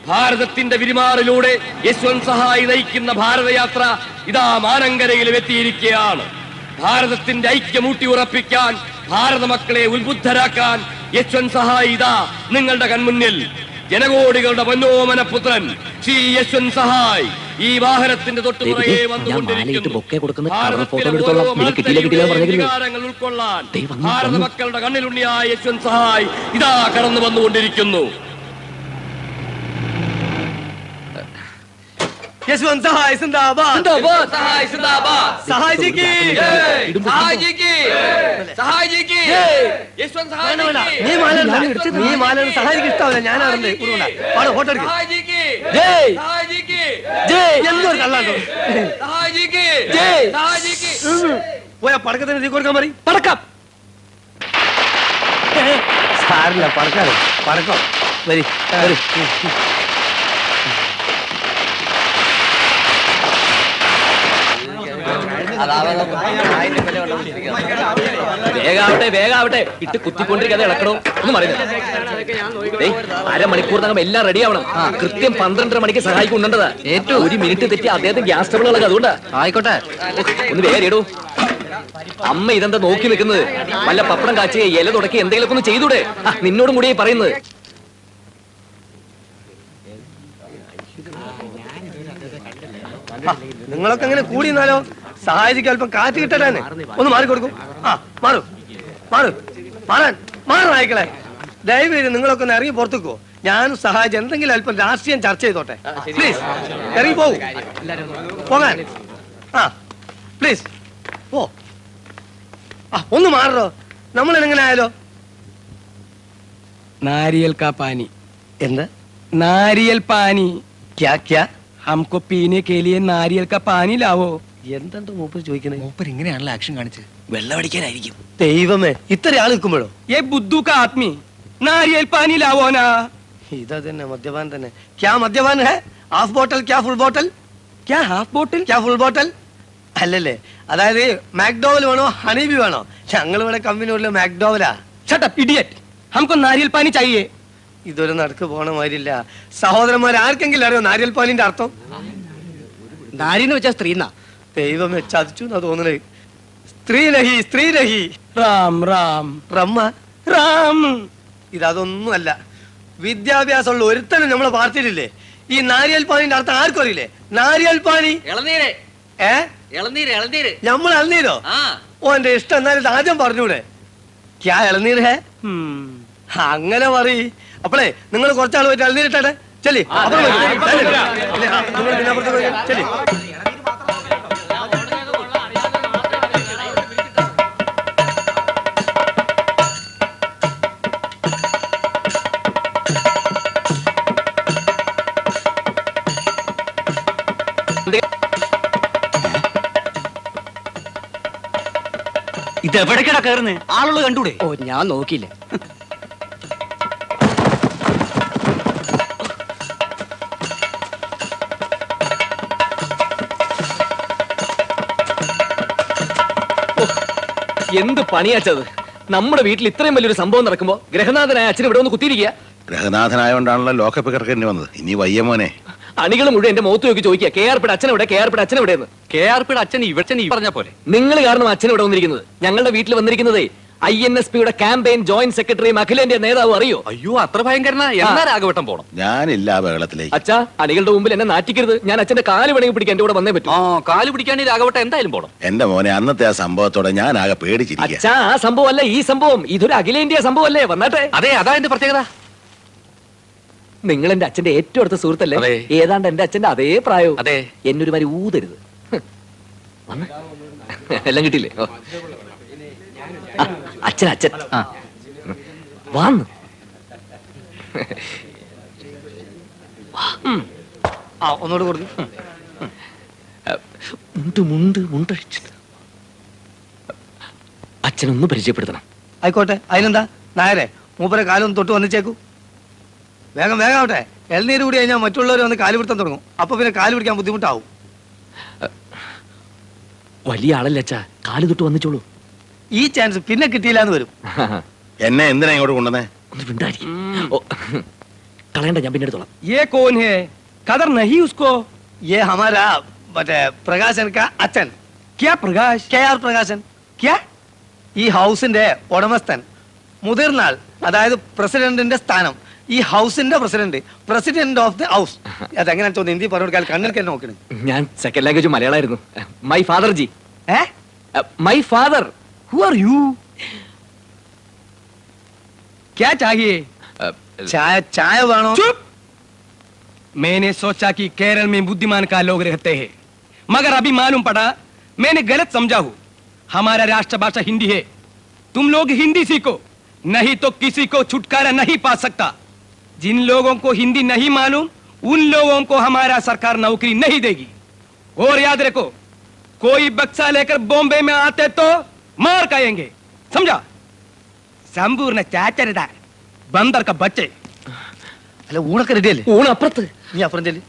ഭാരതത്തിന്റെ വിരിമാറിലൂടെ യശ്വന്ത് സഹായ് നയിക്കുന്ന ഭാരതയാത്ര ഇതാ മാനങ്കരയിലും എത്തിയിരിക്കുകയാണ്. ഭാരതത്തിന്റെ ഐക്യം ഊട്ടിയുറപ്പിക്കാൻ, ഭാരത മക്കളെ ഉത്ബുദ്ധരാക്കാൻ യശ്വന്ത് സഹായ് ഇതാ നിങ്ങളുടെ കൺമുന്നിൽ. ജനകോടികളുടെ മനോമന പുത്രൻ ശ്രീ യശ്വന്ത് സഹായ് ഈ വാഹനത്തിന്റെ തൊട്ടുപുറകെ വന്നുകൊണ്ടിരിക്കുന്നു. ഉൾക്കൊള്ളാൻ ഭാരത മക്കളുടെ കണ്ണിലുണ്ണിയായ യശ്വന്ത് സഹായ് ഇതാ കടന്നു വന്നുകൊണ്ടിരിക്കുന്നു. यशवंत सहाय जिंदाबाद, जिंदाबाद, सहाय जिंदाबाद, सहाय जी की जय, सहाय जी की, सहाय जी की, यशवंत सहाय जी की. നീ മാലൻ സഹായിക്ക് ഇഷ്ടമല്ല, ഞാനാണെന്ന് പാടോ ഫോട്ടോ എടുക്ക്. सहाय जी की ജയ്, सहाय जी की ജയ് എന്തൊരു കള്ളാണ്ടോ. सहाय जी की ജയ്, सहाय जी की. പോയാ പടക്കത്തിന് തീ കൊടുക്കാൻ മതി. പടക്കം സാരില്ല, പടക്കാറ് പടക്കം വരി വരി. വേഗാവട്ടെ വേഗാവട്ടെ, ഇട്ട് കുത്തിക്കൊണ്ടിരിക്കാതെ ഇളക്കണോ ഒന്നും പറയുന്നത്. അരമണിക്കൂറിനകം എല്ലാം റെഡി ആവണം. കൃത്യം 12:30 മണിക്ക് സഹായിക്കുന്നുണ്ടതാ. ഏറ്റവും 1 മിനിറ്റ് തെറ്റി അദ്ദേഹത്തിന് ഗ്യാസ് ട്രബിൾ ഇളക. അതുകൊണ്ടാ. ആയിക്കോട്ടെ, ഒന്ന് വേഗം ഇടൂ. അമ്മ ഇതെന്താ നോക്കി നിൽക്കുന്നത്? വല്ല പപ്പടം കാച്ചി ഇല തുടക്കി എന്തെങ്കിലുമൊക്കെ ഒന്ന് ചെയ്തൂടെ? നിന്നോടും കൂടി പറയുന്നത്. നിങ്ങളൊക്കെ അങ്ങനെ കൂടി നിന്നാലോ? സഹായിക്ക് അല്പം കാറ്റ് കിട്ടാനെ ഒന്ന് മാറിക്കൊടുക്കും. ആ മാറും മാറും മാറാൻ മാറും നായ്ക്കളെ. ദയവേത് നിങ്ങളൊക്കെ ഒന്ന് ഇറങ്ങി പുറത്തുക്കോ. ഞാനും സഹായിച്ച് എന്തെങ്കിലും അല്പം രാഷ്ട്രീയം ചർച്ച ചെയ്തോട്ടെ. പ്ലീസ് ഇറങ്ങി പോകും, പോകാൻ. ആ പ്ലീസ് പോ. ആ ഒന്ന് മാറോ. നമ്മൾ എങ്ങനെ ആയാലോ? नारियल का पानी. എന്താ नारियल पानी. ക്യാ ക്യാ? हमको पीने के लिए नारियल का पानी लाओ. എന്തുണ്ട് മൂപ്പർ ചോദിക്കുന്നത്? മൂപ്പർ ഇങ്ങനെയാണല്ലോ ആക്ഷൻ കാണിച്ച്. വെള്ളമടിക്കാനായിരിക്കും. ദൈവമേ, ഇത്ര ആൾ നിൽക്കുമ്പോഴോ? ये बुद्धू का आदमी नारियल पानी लाओ ना. ഇതാ തന്നെ മദ്യപാൻ തന്നെ. ക്യാ മദ്യപാൻ ഹേ? ഹാഫ് ബോട്ടൽ ക്യാ ഫുൾ ബോട്ടൽ? क्या हाफ बोतल? ക്യാ ഫുൾ ബോട്ടൽ? അല്ലല്ലേ, അതായത് മാക്ഡോവൽ വേണോ ഹണീബി വേണോ? ഞങ്ങളിവിടെ കമ്പനിയുള്ള മാക്ഡോവലാ. Shut up idiot. हमको नारियल पानी चाहिए. ഇതൊരു നടക്ക് പോണ മാതിരില്ല. സഹോദരന്മാർ ആർക്കെങ്കിലും അറിയോ നാരിയൽ പാലിന്റെ അർത്ഥം? നാരിന്ന് വെച്ചാ സ്ത്രീന്നാ. ദൈവമേ, ചതിച്ചു എന്നാ തോന്നണേ. സ്ത്രീ നഹി, സ്ത്രീ നഹി. राम राम റമ്മ राम. ഇതൊന്നും അല്ല. വിദ്യാഭ്യാസമുള്ള ഒരുത്തനും നമ്മളെ പാർട്ടിയിലില്ലേ? ഈ നാരിയൽ പാനിന്റെ അർത്ഥം ആർക്കും അറിയില്ലേ? നാരിയൽ പാനി ഇളനീര്, ഏ ഇളനീര്, ഇളനീര്. നമ്മൾ ഇളനീരോ? ഓന്റെ ഇഷ്ടം എന്നാലും ഇത് ആദ്യം പറഞ്ഞൂടെ? ക്യാ ഇളനീർ ഹേ? അങ്ങനെ പറയ്. അപ്പളേ നിങ്ങൾ കുറച്ചാൾ പോയിട്ട് ഇളനീരിട്ടെ. ചെല്ലി ചെല്ലി. ഇതെവിടേക്കടാ കയറുന്നേ? ആളുകൾ കണ്ടൂടെ? ഓ, ഞാൻ നോക്കിയില്ല. എന്ത് പണിയാച്ചത്? നമ്മുടെ വീട്ടിൽ ഇത്രയും വലിയൊരു സംഭവം നടക്കുമ്പോ ഗ്രഹനാഥനായ അച്ഛൻ ഇവിടെ ഒന്ന് കുത്തിയിരിക്കുക. ഗ്രഹനാഥനായോണ്ടാണല്ലോ ലോക്കപ്പ് കിടക്കേണ്ടി വന്നത്. ഇനി വയ്യ മോനെ. അണികൾ മുഴുവൻ എന്റെ മുഖത്ത് നോക്കി ചോദിക്കുക, കെ ആർ പിയുടെ അച്ഛനെവിടെ, കെ ആർ പിയുടെ അച്ഛനെവിടെയെന്ന്. കെ ആർ പിയുടെ അച്ഛൻ ഇവിടെ പറഞ്ഞ പോലെ നിങ്ങൾ കാരണം അച്ഛൻ ഇവിടെ വന്നിരിക്കുന്നത്. ഞങ്ങളുടെ വീട്ടിൽ വന്നിരിക്കുന്നതേ INSPയുടെ ക്യാമ്പയിൻ ജോയിന്റ് സെക്രട്ടറിയും അഖിലേന്ത്യാ നേതാവും. അറിയോ? അയ്യോ, അത്ര ഭയങ്കരനാ. എന്നാ രാഘവട്ടം പോണം. ഞാനില്ല ബഹളത്തിലേക്ക്. അച്ഛാ, അണികളുടെ മുമ്പിൽ എന്നെ നാറ്റിക്കരുത്. ഞാൻ അച്ഛന്റെ കാല് വേണമെങ്കിൽ പിടിക്കാൻ എന്റെ കൂടെ വന്നേ പറ്റൂ. കാല് പിടിക്കാൻ രാഘവട്ടം എന്തായാലും പോണം. എന്റെ മോനെ, അന്നത്തെ ആ സംഭവത്തോടെ ഞാൻ ആകെ പേടിച്ചിരിക്കുക. അച്ഛാ, ആ സംഭവം അല്ല ഈ സംഭവം. ഇതൊരു അഖിലേന്ത്യാ സംഭവം അല്ലേ? വന്നാട്ടെ. അതെ, അതാ എന്റെ പ്രത്യേകത. നിങ്ങൾ എന്റെ അച്ഛന്റെ ഏറ്റവും അടുത്ത സുഹൃത്തല്ലേ? ഏതാണ്ട് എന്റെ അച്ഛന്റെ അതേ പ്രായവും. അതെ. എന്നൊരു മാതിരി ഊതരുത്. എല്ലാം കിട്ടിയില്ലേ? അച്ഛൻ അച്ഛൻ വാന്ന്. ഒന്നോട് കൊടുത്തു. മുണ്ടഴിച്ചിട്ട് അച്ഛനൊന്ന് പരിചയപ്പെടുത്തണം. ആയിക്കോട്ടെ, അതിനെന്താ? നായരെ, മൂപ്പരെ കാലൊന്ന് തൊട്ട് വന്നിച്ചേക്കൂ. വേഗം വേഗം ആവട്ടെ. ഇളനീര് കൂടി കഴിഞ്ഞാൽ മറ്റുള്ളവർ വന്ന് കാല് പിടുത്തം തുടങ്ങും. അപ്പൊ പിന്നെ കാല് പിടിക്കാൻ ബുദ്ധിമുട്ടാവും. വലിയ ആളല്ലേ അച്ഛാ, കാല് തൊട്ട് വന്നിച്ചോളൂ. ഈ ചാൻസ് പിന്നെ കിട്ടിയില്ലാന്ന് വരും. എന്നെ എന്തിനാ ഇങ്ങോട്ട് കൊണ്ടുവന്നേ? ഒന്ന് കളയണ്ട, ഞാൻ പിന്നെ എടുത്തോളാം. ये कौन है? कदर नहीं उसको. ये हमारा മറ്റേ പ്രകാശൻ का അച്ഛൻ. क्या प्रकाश? KR പ്രകാശൻ. क्या? ഈ ഹൗസിന്റെ ഉടമസ്ഥൻ, മുതിർന്നാൾ, അതായത് പ്രസിഡന്റിന്റെ സ്ഥാനം. ഈ ഹൗസിന്റെ പ്രസിഡന്റ് ഓഫ് ദി ഹൗസ്. അതെങ്ങനെ ചോദിച്ചു ഹിന്ദി പറഞ്ഞു കൊടുക്കാൻ കണ്ണിൽ നോക്കണേ. ഞാൻ സെക്കൻഡ് ലാംഗ്വേജ് മലയാളമായിരുന്നു. മൈ ഫാദർ ജി. ഏ my father. Who are you? क्या चाहिए? ചായ വേണോ? चुप! मैंने सोचा कि केरल में बुद्धिमान का लोग रहते हैं, मगर अभी मालूम पड़ा मैंने गलत समझा हूँ. हमारा राष्ट्रभाषा हिंदी है. तुम लोग हिंदी सीखो, नहीं तो किसी को छुटकारा नहीं पा सकता. जिन लोगों को हिंदी नहीं मालूम उन लोगों को हमारा सरकार नौकरी नहीं देगी. और याद रखो, कोई बक्सा लेकर बॉम्बे में आते तो मार खाएंगे, समझा? संपूर्ण चाचरदार बंदर का बच्चे. അല്ല ഊണൊക്കെ റെഡിയല്ലേ? ഊണ് അപ്പുറത്ത്. നീ അപ്പുറം ചെല്ലി.